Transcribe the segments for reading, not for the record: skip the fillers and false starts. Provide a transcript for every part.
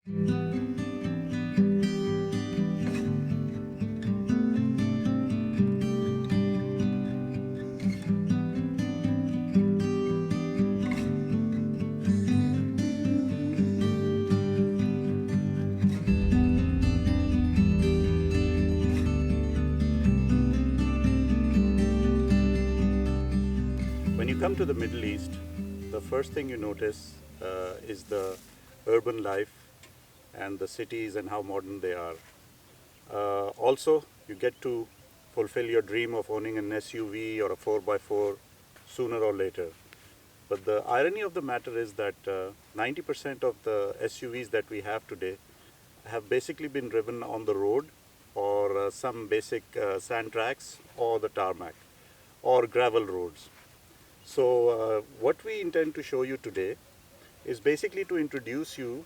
When you come to the Middle East, the first thing you notice is the urban life and the cities and how modern they are. Also, you get to fulfill your dream of owning an SUV or a 4x4 sooner or later. But the irony of the matter is that 90% of the SUVs that we have today have basically been driven on the road or some basic sand tracks or the tarmac or gravel roads. So what we intend to show you today is basically to introduce you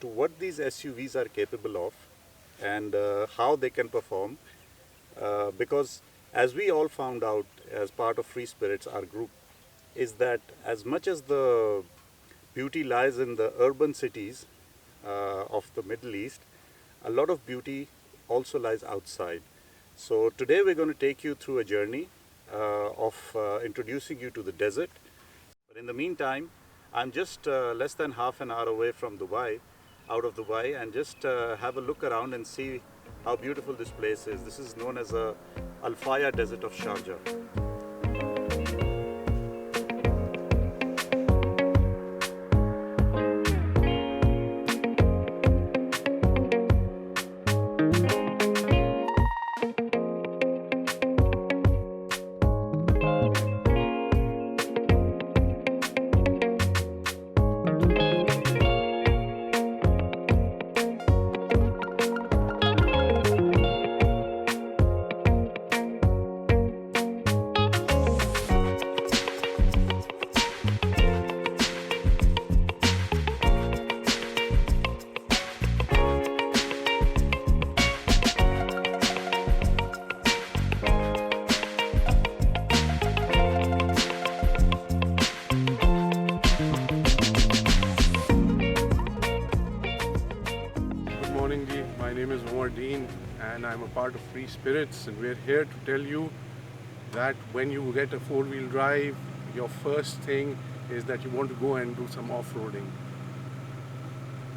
to what these SUVs are capable of and how they can perform. Because as we all found out as part of Free Spirits, our group, is that as much as the beauty lies in the urban cities of the Middle East, a lot of beauty also lies outside. So today we're going to take you through a journey of introducing you to the desert. But in the meantime, I'm just less than half an hour away from Dubai, out of Dubai, and just have a look around and see how beautiful this place is. This is known as the Al Faya Desert of Sharjah. My name is Omar Dean and I'm a part of Free Spirits, and we're here to tell you that when you get a four-wheel drive, your first thing is that you want to go and do some off-roading.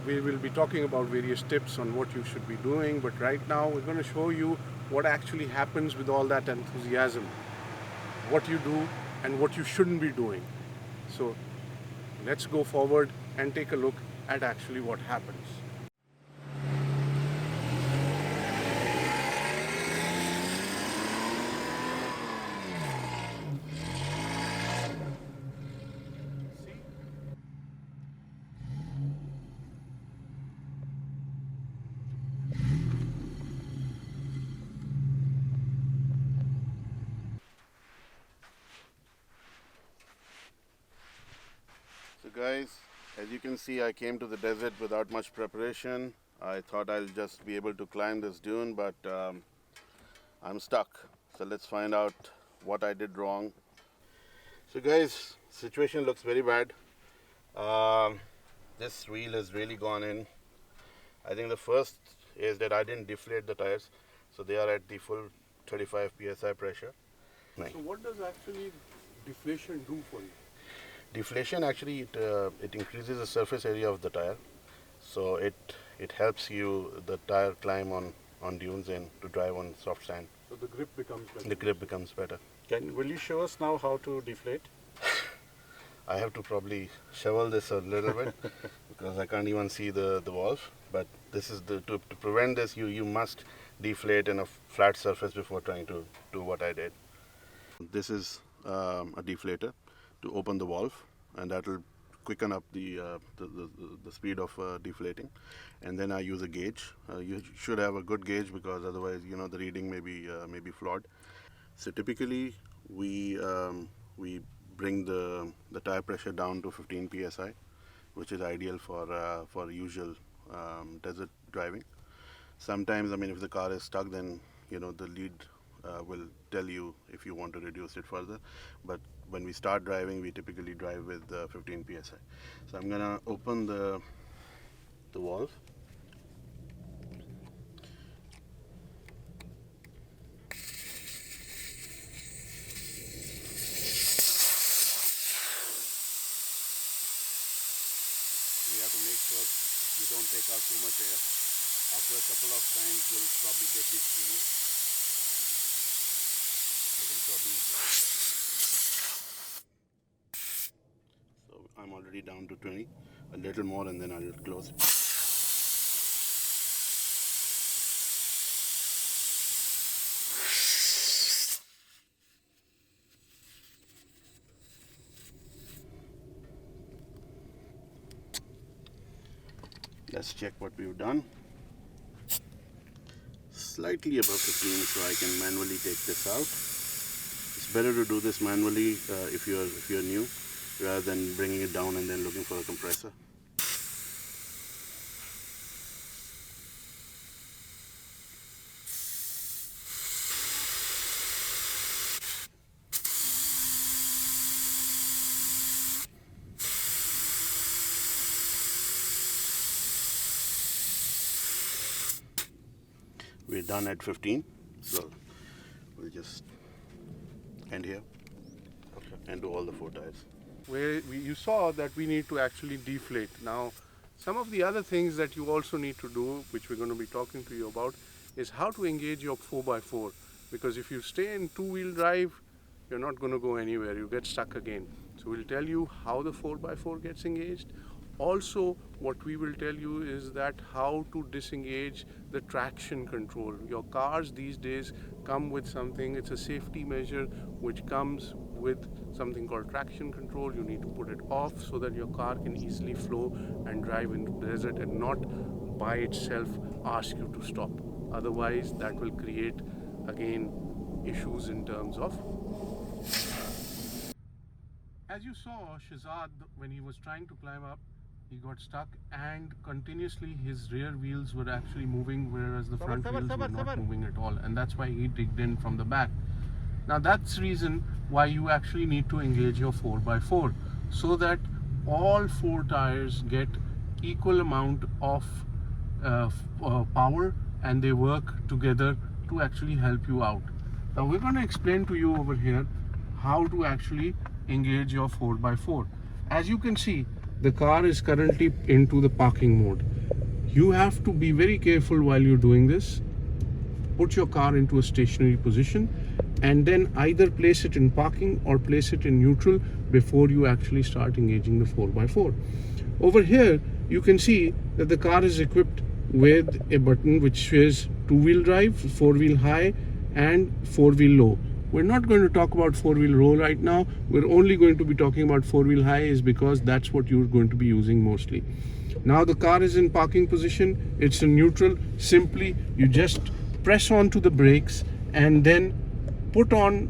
We will be talking about various tips on what you should be doing, but right now we're going to show you what actually happens with all that enthusiasm, what you do and what you shouldn't be doing. So let's go forward and take a look at actually what happens. So guys, as you can see, I came to the desert without much preparation. I thought I'll just be able to climb this dune, but I'm stuck. So let's find out what I did wrong. So guys, situation looks very bad. This wheel has really gone in. I think the first is that I didn't deflate the tires, so they are at the full 35 psi pressure. So what does actually deflation do for you? Deflation actually it increases the surface area of the tire, so it helps you the tire climb on dunes and to drive on soft sand. So the grip becomes better. The grip becomes better. Will you show us now how to deflate? I have to probably shovel this a little bit because I can't even see the valve. But this is to prevent this, you must deflate in a flat surface before trying to do what I did. This is a deflator to open the valve, and that will quicken up the speed of deflating. And then I use a gauge. You should have a good gauge because otherwise, the reading may be flawed. So typically, we bring the tire pressure down to 15 psi, which is ideal for usual desert driving. Sometimes, if the car is stuck, then the lead will tell you if you want to reduce it further. But when we start driving, we typically drive with 15 psi. So I'm gonna open the valve. You don't take out too much air. After a couple of times, you'll probably get these feelings. I can probably. So I'm already down to 20, a little more, and then I'll close it. Let's check what we've done. Slightly above 15, so I can manually take this out. It's better to do this manually if you're new, rather than bringing it down and then looking for a compressor. We're done at 15, so we'll just end here and do all the 4 tires. You saw that we need to actually deflate. Now, some of the other things that you also need to do, which we're going to be talking to you about, is how to engage your 4x4. Because if you stay in two-wheel drive, you're not going to go anywhere. You get stuck again. So we'll tell you how the 4x4 gets engaged. Also, what we will tell you is that how to disengage the traction control. Your cars these days come with something, it's a safety measure which comes with something called traction control. You need to put it off so that your car can easily flow and drive into the desert and not by itself ask you to stop. Otherwise, that will create, again, issues in terms of. As you saw, Shahzad, when he was trying to climb up, he got stuck and continuously his rear wheels were actually moving, whereas the front wheels were not moving at all, and that's why he digged in from the back. Now that's the reason why you actually need to engage your 4x4 so that all 4 tires get equal amount of power and they work together to actually help you out. Now we're going to explain to you over here how to actually engage your 4x4. As you can see, the car is currently into the parking mode. You have to be very careful while you're doing this. Put your car into a stationary position and then either place it in parking or place it in neutral before you actually start engaging the 4x4. Over here, you can see that the car is equipped with a button which says 2-wheel drive, 4-wheel high and 4-wheel low. We're not going to talk about 4-wheel low right now. We're only going to be talking about 4-wheel high, is because that's what you're going to be using mostly. Now the car is in parking position. It's in neutral. Simply, you just press onto the brakes and then turn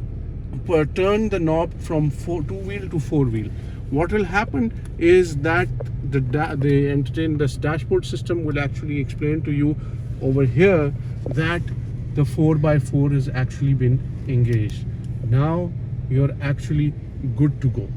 the knob from 2-wheel to 4-wheel. What will happen is that the dashboard system will actually explain to you over here that the 4x4 has actually been engaged. Now you're actually good to go.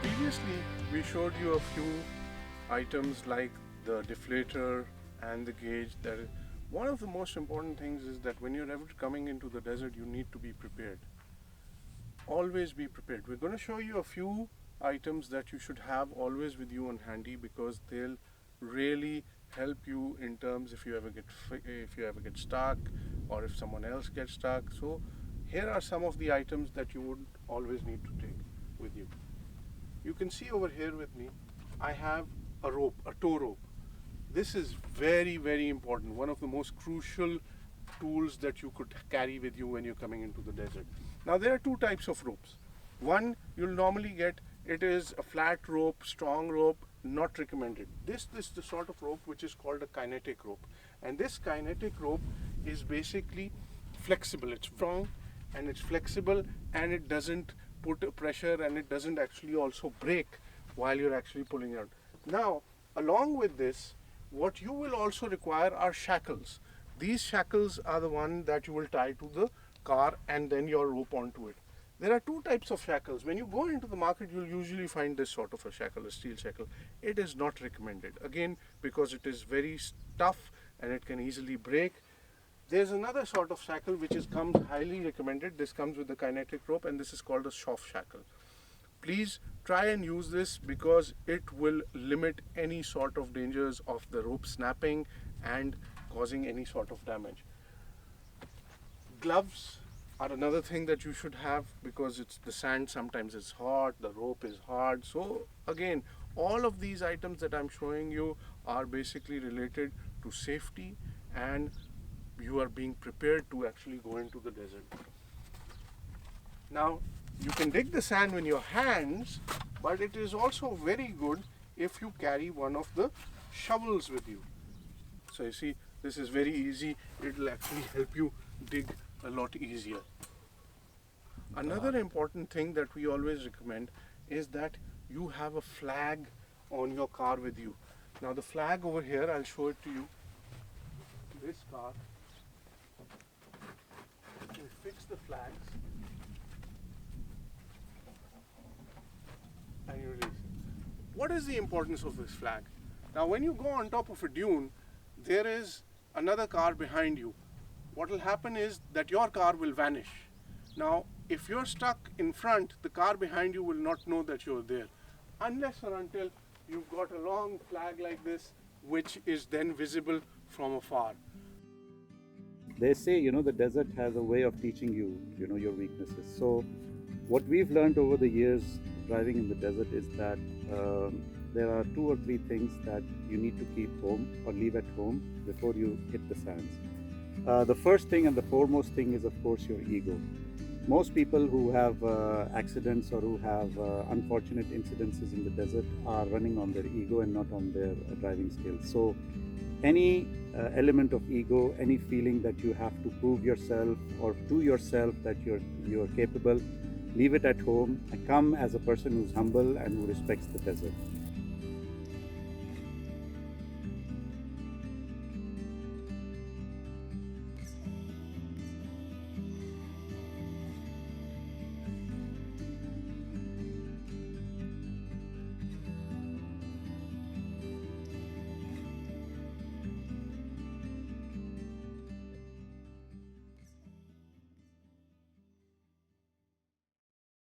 Previously, we showed you a few items like the deflator and the gauge. One of the most important things is that when you're ever coming into the desert, you need to be prepared. Always be prepared. We're going to show you a few items that you should have always with you on handy, because they'll really help you in terms if you ever get stuck, or if someone else gets stuck. So here are some of the items that you would always need to take with you. You can see over here with me, I have a rope, a tow rope. This is very, very important. One of the most crucial tools that you could carry with you when you're coming into the desert. Now there are two types of ropes. One you'll normally get, it is a flat rope, strong rope, not recommended. This is the sort of rope which is called a kinetic rope. And this kinetic rope is basically flexible. It's strong and it's flexible, and it doesn't put a pressure, and it doesn't actually also break while you're actually pulling it out. Now, along with this, what you will also require are shackles. These shackles are the one that you will tie to the car and then your rope onto it. There are two types of shackles. When you go into the market, you'll usually find this sort of a shackle, a steel shackle. It is not recommended, again, because it is very tough and it can easily break. There's another sort of shackle which comes highly recommended. This comes with the kinetic rope, and this is called a soft shackle. Please try and use this because it will limit any sort of dangers of the rope snapping and causing any sort of damage. Gloves are another thing that you should have, because the sand sometimes is hot, the rope is hard. So again, all of these items that I'm showing you are basically related to safety, and you are being prepared to actually go into the desert. Now, you can dig the sand with your hands, but it is also very good if you carry one of the shovels with you. So you see, this is very easy. It will actually help you dig a lot easier. Another important thing that we always recommend is that you have a flag on your car with you. Now the flag over here, I'll show it to you. This car, you fix the flags and you release it. What is the importance of this flag? Now when you go on top of a dune, there is another car behind you. What will happen is that your car will vanish. Now if you're stuck in front, the car behind you will not know that you're there, unless or until you've got a long flag like this, which is then visible from afar. They say, the desert has a way of teaching you, your weaknesses. So what we've learned over the years driving in the desert is that there are 2 or 3 things that you need to keep home or leave at home before you hit the sands. The first thing and the foremost thing is, of course, your ego. Most people who have accidents or who have unfortunate incidences in the desert are running on their ego and not on their driving skills. So any element of ego, any feeling that you have to prove yourself or to yourself that you're capable, leave it at home and come as a person who's humble and who respects the desert.